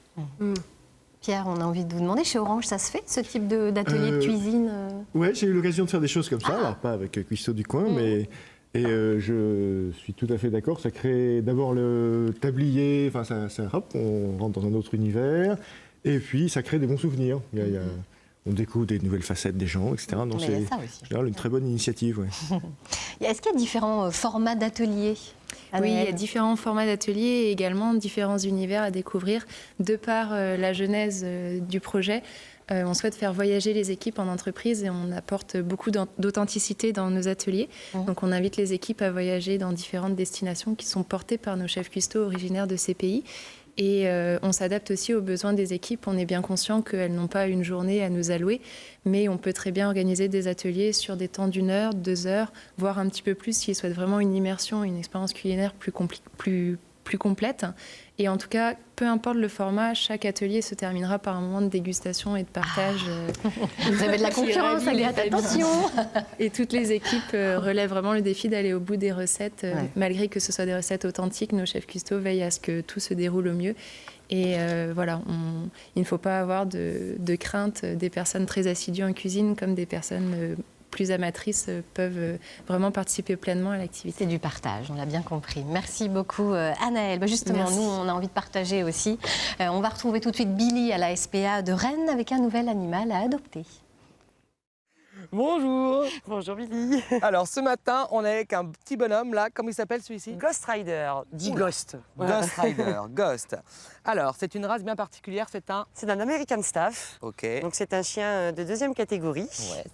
Pierre, on a envie de vous demander, chez Orange, ça se fait, ce type d'atelier de cuisine Oui, j'ai eu l'occasion de faire des choses comme ça, alors pas avec Cuistots du coin, mais je suis tout à fait d'accord. Ça crée d'abord le tablier, hop, on rentre dans un autre univers, et puis ça crée des bons souvenirs. On découvre des nouvelles facettes des gens, etc. Donc c'est en général une très bonne initiative. Ouais. Est-ce qu'il y a différents formats d'ateliers? Oui, il y a différents formats d'ateliers et également différents univers à découvrir. De par la genèse du projet, on souhaite faire voyager les équipes en entreprise et on apporte beaucoup d'authenticité dans nos ateliers. Donc on invite les équipes à voyager dans différentes destinations qui sont portées par nos chefs cuistots originaires de ces pays. Et on s'adapte aussi aux besoins des équipes. On est bien conscient qu'elles n'ont pas une journée à nous allouer, mais on peut très bien organiser des ateliers sur des temps d'1 heure, 2 heures, voire un petit peu plus s'ils souhaitent vraiment une immersion, une expérience culinaire plus complète. Et en tout cas, peu importe le format, chaque atelier se terminera par un moment de dégustation et de partage. Vous avez de la concurrence, Agathe, attention. Et toutes les équipes relèvent vraiment le défi d'aller au bout des recettes. Malgré que ce soit des recettes authentiques, nos chefs cuistots veillent à ce que tout se déroule au mieux. Et voilà, il ne faut pas avoir de crainte des personnes très assidues en cuisine comme des personnes plus amatrices peuvent vraiment participer pleinement à l'activité. C'est du partage, on l'a bien compris. Merci beaucoup Anaëlle. Justement, Merci. Nous, on a envie de partager aussi. On va retrouver tout de suite Billy à la SPA de Rennes avec un nouvel animal à adopter. Bonjour. Bonjour Billy. Alors ce matin, on est avec un petit bonhomme là, comment il s'appelle celui-ci? Ghost Rider, dit Ghost. Ghost Rider, Ghost. Alors c'est une race bien particulière, c'est un American Staff. Ok. Donc c'est un chien de 2e catégorie,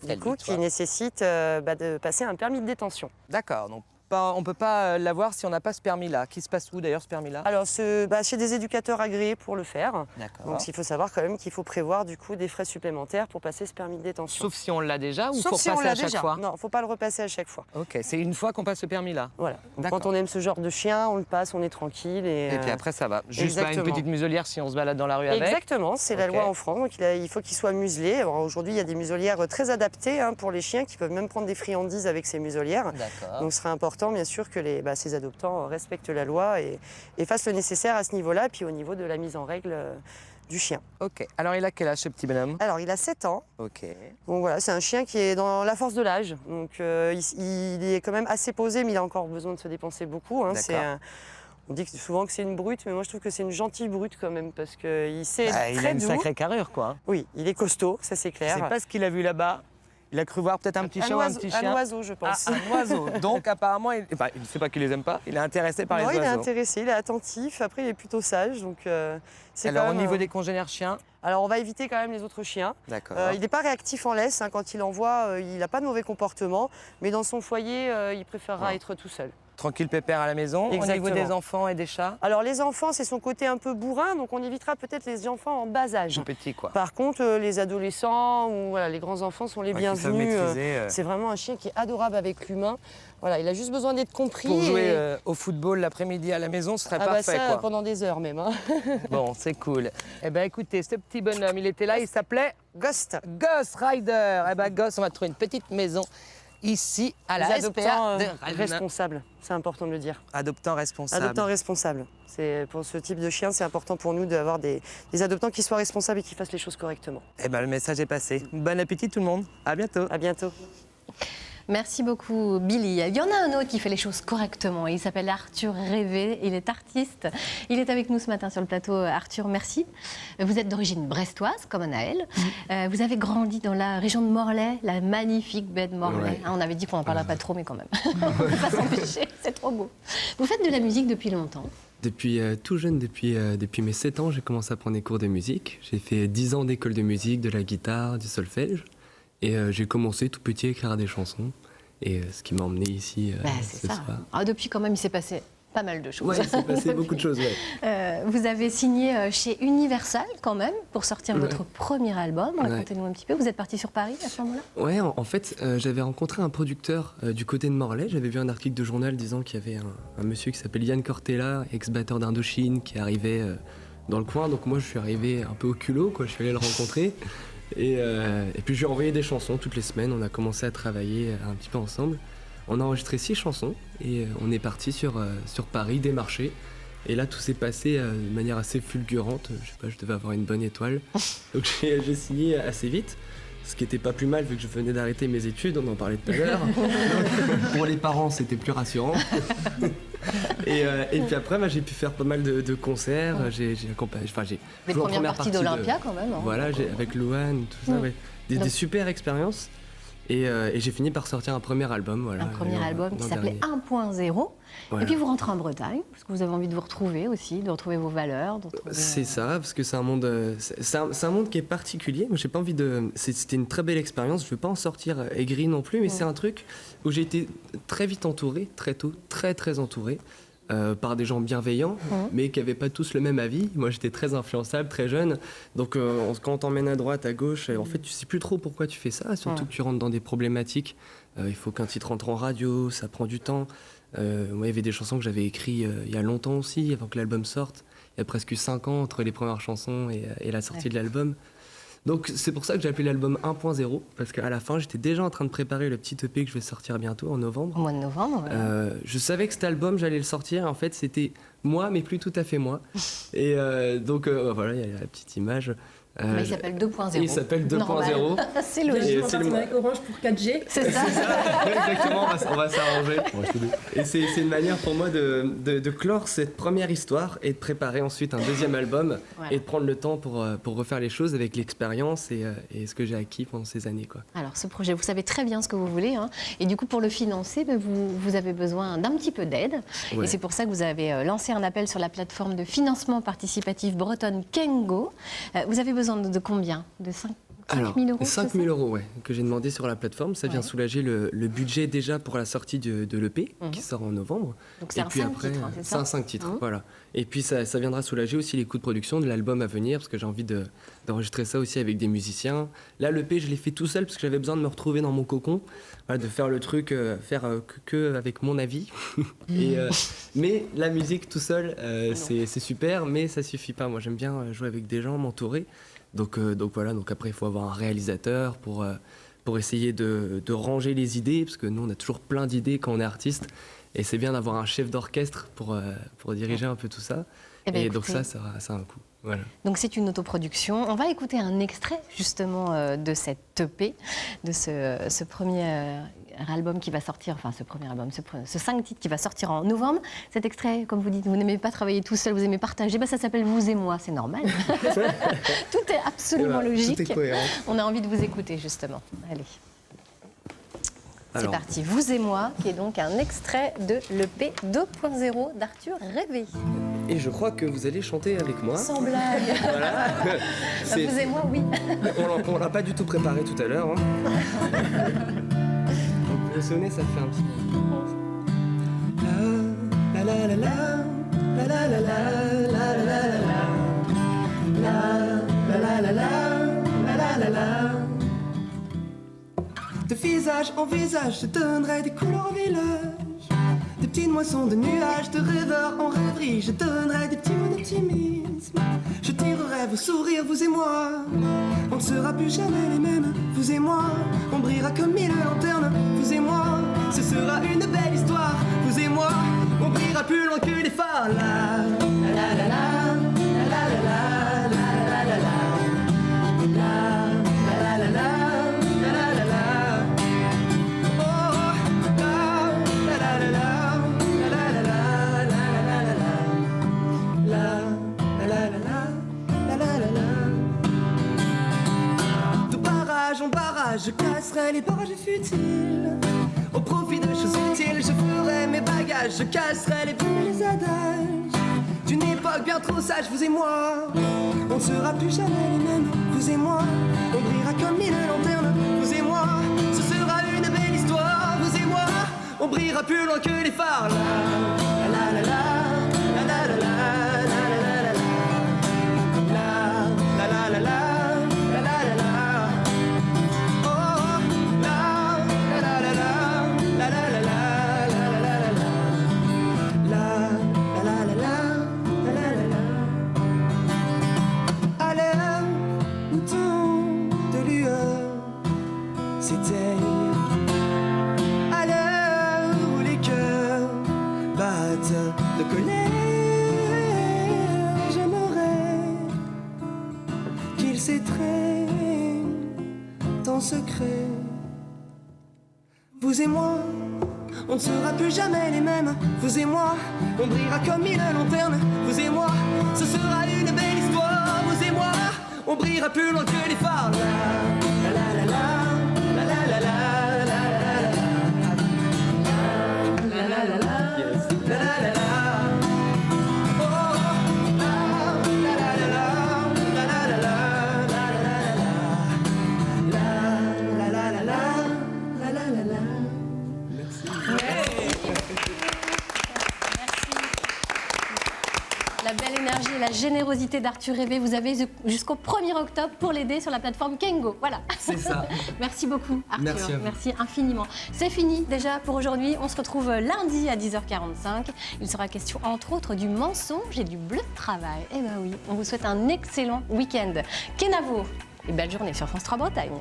du coup, qui nécessite de passer un permis de détention. D'accord, donc on ne peut pas l'avoir si on n'a pas ce permis-là. Qui se passe où d'ailleurs ce permis-là? Alors chez des éducateurs agréés pour le faire. D'accord. Donc il faut savoir quand même qu'il faut prévoir du coup des frais supplémentaires pour passer ce permis de détention. Sauf si on l'a déjà ou Sauf faut si repasser on l'a à chaque déjà. fois? Non, il ne faut pas le repasser à chaque fois. Ok, c'est une fois qu'on passe ce permis-là. Voilà. Quand on aime ce genre de chien, on le passe, on est tranquille. Et puis après ça va. Juste une petite muselière si on se balade dans la rue avec. Exactement, c'est la loi en France. Donc il faut qu'il soit muselé. Alors aujourd'hui, il y a des muselières très adaptées pour les chiens qui peuvent même prendre des friandises avec ces muselières. Donc ce serait important bien sûr que ces adoptants respectent la loi et fassent le nécessaire à ce niveau-là. Puis au niveau de la mise en règle du chien. Ok. Alors, il a quel âge, ce petit bonhomme? Alors, il a 7 ans. Ok. Donc voilà, c'est un chien qui est dans la force de l'âge. Donc il est quand même assez posé, mais il a encore besoin de se dépenser beaucoup. Hein. On dit souvent que c'est une brute, mais moi je trouve que c'est une gentille brute quand même, parce qu'il sait être très doux. Il a une sacrée carrure, quoi. Oui, il est costaud, ça c'est clair. C'est pas ce qu'il a vu là-bas. Il a cru voir peut-être un petit chat ou un petit chien. Un oiseau, je pense. Ah, un oiseau. Donc apparemment, il ne sait pas qu'il les aime pas. Il est intéressé par les oiseaux. Il est intéressé, il est attentif. Après, il est plutôt sage. Donc, alors, au niveau des congénères chiens? Alors, on va éviter quand même les autres chiens. D'accord. Il n'est pas réactif en laisse. Hein, quand il en voit, il n'a pas de mauvais comportement. Mais dans son foyer, il préférera être tout seul. Tranquille pépère à la maison. Exactement. Au niveau des enfants et des chats? Alors les enfants, c'est son côté un peu bourrin, donc on évitera peut-être les enfants en bas âge. Tout petits, quoi. Par contre, les adolescents ou voilà, les grands enfants sont les bienvenus. C'est vraiment un chien qui est adorable avec l'humain. Voilà, il a juste besoin d'être compris. Pour jouer au football l'après-midi à la maison, ce serait parfait, ça, quoi. Pendant des heures même. Hein. Bon, c'est cool. Eh ben écoutez, ce petit bonhomme, il était là, il s'appelait Ghost. Ghost Rider. Eh ben Ghost, on va trouver une petite maison ici à la SPA de Rennes. Responsable, c'est important de le dire. Adoptant responsable. Adoptant responsable. Pour ce type de chien, c'est important pour nous d'avoir des adoptants qui soient responsables et qui fassent les choses correctement. Eh ben le message est passé. Bon appétit tout le monde. À bientôt. À bientôt. Merci beaucoup, Billy. Il y en a un autre qui fait les choses correctement. Il s'appelle Arthur Révé. Il est artiste. Il est avec nous ce matin sur le plateau. Arthur, merci. Vous êtes d'origine brestoise, comme Anaël. Vous avez grandi dans la région de Morlaix, la magnifique baie de Morlaix. Ouais. On avait dit qu'on n'en parlerait pas trop, mais quand même. On ne peut pas s'empêcher. C'est trop beau. Vous faites de la musique depuis longtemps? Depuis tout jeune, depuis mes 7 ans, j'ai commencé à prendre des cours de musique. J'ai fait 10 ans d'école de musique, de la guitare, du solfège. Et j'ai commencé tout petit à écrire des chansons. Et ce qui m'a emmené ici ce soir. Ah, depuis, quand même, il s'est passé pas mal de choses. Oui, il s'est passé beaucoup de choses, ouais. Vous avez signé chez Universal, quand même, pour sortir votre premier album. Racontez-nous un petit peu. Vous êtes parti sur Paris à ce moment-là? Ouais, en fait, j'avais rencontré un producteur du côté de Morlaix. J'avais vu un article de journal disant qu'il y avait un monsieur qui s'appelle Yann Cortella, ex-batteur d'Indochine, qui arrivait dans le coin. Donc moi, je suis arrivé un peu au culot, quoi. Je suis allé le rencontrer. Et puis je lui ai envoyé des chansons toutes les semaines. On a commencé à travailler un petit peu ensemble. On a enregistré 6 chansons et on est parti sur Paris, démarcher. Et là, tout s'est passé de manière assez fulgurante. Je sais pas, je devais avoir une bonne étoile. Donc j'ai signé assez vite, ce qui n'était pas plus mal vu que je venais d'arrêter mes études, on en parlait tout à l'heure. Pour les parents, c'était plus rassurant. Et puis après, j'ai pu faire pas mal de concerts. J'ai accompagné. Les premières parties d'Olympia, quand même. Hein. Voilà, avec Louane, tout ça. Ouais. Des super expériences. Et j'ai fini par sortir un premier album. Voilà, un premier album qui s'appelait 1.0. Voilà. Et puis vous rentrez en Bretagne, parce que vous avez envie de vous retrouver aussi, de retrouver vos valeurs. C'est ça, parce que c'est un monde, c'est un monde qui est particulier. Moi, j'ai pas envie de. C'était une très belle expérience. Je veux pas en sortir aigri non plus, mais c'est un truc où j'ai été très vite entouré, très tôt, très entouré. Par des gens bienveillants, mais qui n'avaient pas tous le même avis. Moi, j'étais très influençable, très jeune. Donc, quand on t'emmène à droite, à gauche, en fait, tu sais plus trop pourquoi tu fais ça. Surtout que tu rentres dans des problématiques. Il faut qu'un titre rentre en radio, ça prend du temps. Moi, il y avait des chansons que j'avais écrites il y a longtemps aussi, avant que l'album sorte. Il y a presque 5 ans entre les premières chansons et la sortie de l'album. Donc c'est pour ça que j'ai appelé l'album 1.0, parce qu'à la fin j'étais déjà en train de préparer le petit EP que je vais sortir bientôt en novembre. Au mois de novembre, voilà. Je savais que cet album j'allais le sortir, en fait c'était moi mais plus tout à fait moi. Et donc voilà, il y a la petite image. Il s'appelle 2.0. Il s'appelle 2.0. C'est logique. C'est avec Orange pour 4G. C'est ça. Exactement, on va s'arranger. Et c'est une manière pour moi de clore cette première histoire et de préparer ensuite un deuxième album et de prendre le temps pour refaire les choses avec l'expérience et ce que j'ai acquis pendant ces années, quoi. Alors ce projet, vous savez très bien ce que vous voulez, hein, et du coup pour le financer, vous avez besoin d'un petit peu d'aide. Ouais. Et c'est pour ça que vous avez lancé un appel sur la plateforme de financement participatif bretonne Kengo. Vous avez besoin de combien? De 5 000 euros? 5 000 euros, ouais, que j'ai demandé sur la plateforme. Ça vient soulager le budget déjà pour la sortie de l'EP qui sort en novembre. Donc c'est un 5 titres, c'est ça? C'est un 5 titres, voilà. Et puis ça viendra soulager aussi les coûts de production de l'album à venir, parce que j'ai envie d'enregistrer ça aussi avec des musiciens. Là, l'EP, je l'ai fait tout seul parce que j'avais besoin de me retrouver dans mon cocon, voilà, de faire le truc, que avec mon avis. Mais la musique tout seul, c'est super, mais ça suffit pas. Moi, j'aime bien jouer avec des gens, m'entourer. Donc voilà, donc après il faut avoir un réalisateur pour essayer de ranger les idées, parce que nous on a toujours plein d'idées quand on est artiste, et c'est bien d'avoir un chef d'orchestre pour diriger un peu tout ça. Et donc ça a un coût. Voilà. Donc c'est une autoproduction. On va écouter un extrait justement de cette EP, de ce premier album qui va sortir, enfin ce premier album, ce 5 titres qui va sortir en novembre. Cet extrait, comme vous dites, vous n'aimez pas travailler tout seul, vous aimez partager, ça s'appelle Vous et moi, c'est normal. Tout est absolument logique. Tout est cohérent. On a envie de vous écouter justement. Allez. C'est Alors. parti, Vous et moi, qui est donc un extrait de l'EP 2.0 d'Arthur Révé. Et je crois que vous allez chanter avec moi. Sans blague. Voilà. Vous et moi, oui. On l'a pas du tout préparé tout à l'heure. Hein. Donc pour sonner, ça fait un petit... La la la la la la la la la la la la la la la. De visage en visage, je donnerai des couleurs au village. Des petites moissons de nuages, de rêveurs en rêverie, je donnerai des petits mots d'optimisme. Je tirerai vos sourires, vous et moi. On ne sera plus jamais les mêmes, vous et moi. On brillera comme 1000 lanternes, vous et moi. Ce sera une belle histoire, vous et moi. On brillera plus loin que les phares. La la la la la la la la la la la la. En barrage, je casserai les barrages futiles. Au profit de choses utiles, je ferai mes bagages. Je casserai les bulles et les adages d'une époque bien trop sage, vous et moi. On ne sera plus jamais les mêmes, vous et moi. On brillera comme 1000 lanternes, vous et moi. Ce sera une belle histoire, vous et moi. On brillera plus loin que les phares. La la la la la la la la la la la la la la. De colère, j'aimerais qu'il s'étreigne en secret. Vous et moi, on ne sera plus jamais les mêmes. Vous et moi, on brillera comme 1000 lanternes. Vous et moi, ce sera une belle histoire. Vous et moi, on brillera plus loin que les phares. La la la la la la la la la la la la la. La belle énergie et la générosité d'Arthur Révé, vous avez jusqu'au 1er octobre pour l'aider sur la plateforme Kengo. Voilà. C'est ça. Merci beaucoup Arthur. Merci à vous. Merci infiniment. C'est fini déjà pour aujourd'hui. On se retrouve lundi à 10h45. Il sera question entre autres du mensonge et du bleu de travail. Eh ben oui, on vous souhaite un excellent week-end. Kenavo et belle journée sur France 3 Bretagne.